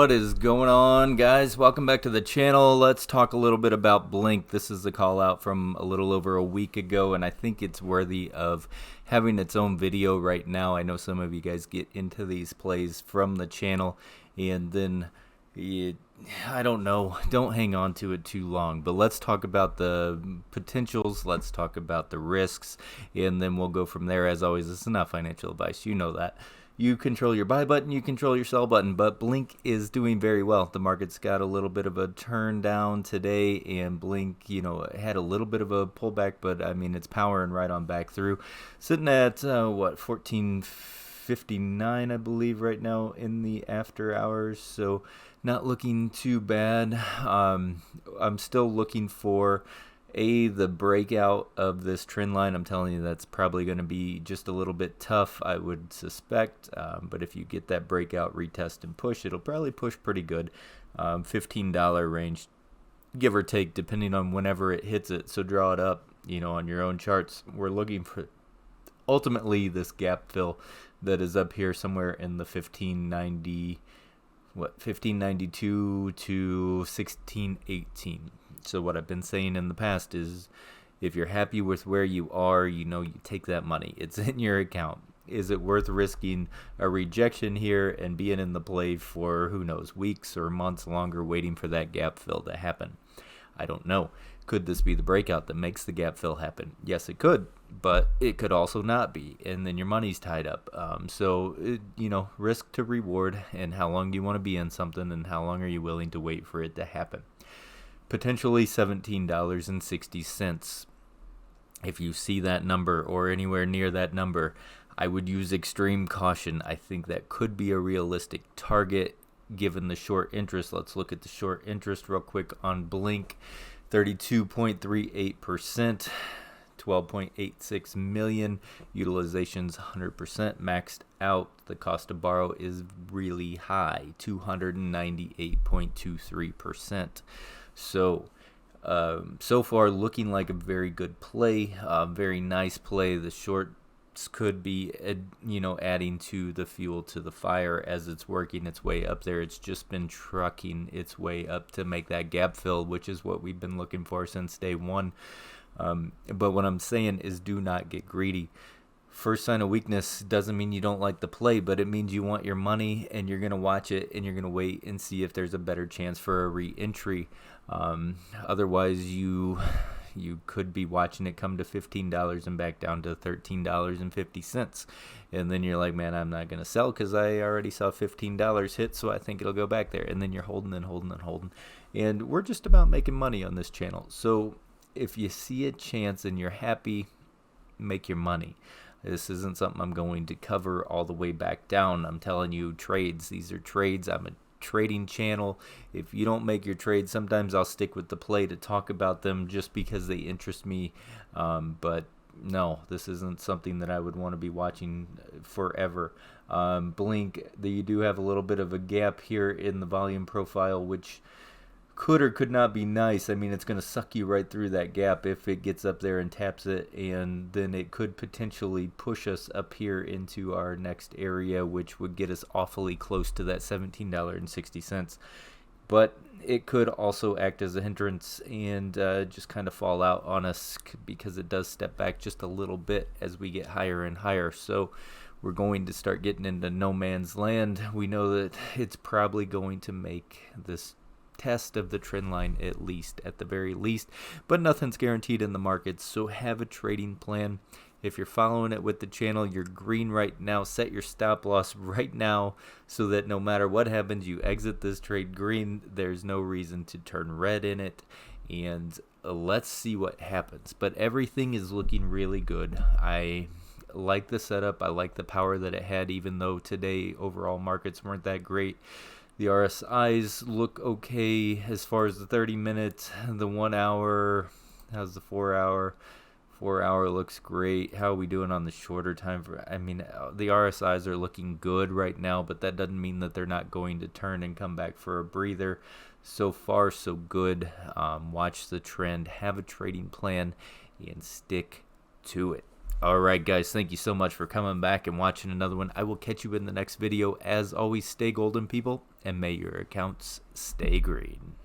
What is going on, guys? Welcome back to the channel. Let's talk a little bit about Blink. This is a call out from a little over a week ago, and I think it's worthy of having its own video right now. I know some of you guys get into these plays from the channel, and then I don't know, don't hang on to it too long. But let's talk about the potentials, let's talk about the risks, and then we'll go from there. As always, this is not financial advice. You know that. You control your buy button, you control your sell button, but Blink is doing very well. The market's got a little bit of a turn down today, and Blink, had a little bit of a pullback, but I mean, it's powering right on back through. Sitting at, 1459, I believe, right now in the after hours, so not looking too bad. I'm still looking for the breakout of this trend line. I'm telling you, that's probably going to be just a little bit tough, I would suspect, but if you get that breakout, retest, and push, it'll probably push pretty good. $15 range, give or take, depending on whenever it hits it, so draw it up on your own charts. We're looking for ultimately this gap fill that is up here somewhere in the 1592 to 1618. So what I've been saying in the past is, if you're happy with where you are, you take that money. It's in your account. Is it worth risking a rejection here and being in the play for, who knows, weeks or months longer, waiting for that gap fill to happen? I don't know. Could this be the breakout that makes the gap fill happen? Yes, it could, but it could also not be, and then your money's tied up. Risk to reward, and how long do you want to be in something, and how long are you willing to wait for it to happen? Potentially $17.60. If you see that number or anywhere near that number, I would use extreme caution. I think that could be a realistic target given the short interest. Let's look at the short interest real quick on Blink. 32.38%, 12.86 million. Utilization's 100%, maxed out. The cost to borrow is really high, 298.23%. So far looking like a very good play, very nice play. The shorts could be, adding to the fuel to the fire as it's working its way up there. It's just been trucking its way up to make that gap fill, which is what we've been looking for since day one. But what I'm saying is, do not get greedy. First sign of weakness doesn't mean you don't like the play, but it means you want your money, and you're going to watch it, and you're going to wait and see if there's a better chance for a re-entry. Otherwise, you could be watching it come to $15 and back down to $13.50. And then you're like, man, I'm not going to sell because I already saw $15 hit, so I think it'll go back there. And then you're holding and holding and holding. And we're just about making money on this channel. So if you see a chance and you're happy, make your money. This isn't something I'm going to cover all the way back down. I'm telling you, trades. These are trades. I'm a trading channel. If you don't make your trades, sometimes I'll stick with the play to talk about them just because they interest me. But no, this isn't something that I would want to be watching forever. Blink, you do have a little bit of a gap here in the volume profile, which could or could not be nice. I mean, it's going to suck you right through that gap if it gets up there and taps it, and then it could potentially push us up here into our next area, which would get us awfully close to that $17.60. But it could also act as a hindrance and just kind of fall out on us, because it does step back just a little bit as we get higher and higher. So we're going to start getting into no man's land. We know that it's probably going to make this test of the trend line, at the very least, but nothing's guaranteed in the markets. So have a trading plan. If you're following it with the channel, you're green right now. Set your stop loss right now so that no matter what happens, you exit this trade green. There's no reason to turn red in it, and let's see what happens. But everything is looking really good. I like the setup. I like the power that it had, even though today overall markets weren't that great. The RSIs look okay as far as the 30-minute, the 1 hour. How's the 4 hour? 4 hour looks great. How are we doing on the shorter time? I mean, the RSIs are looking good right now, but that doesn't mean that they're not going to turn and come back for a breather. So far, so good. Watch the trend, have a trading plan, and stick to it. All right, guys, thank you so much for coming back and watching another one. I will catch you in the next video. As always, stay golden, people, and may your accounts stay green.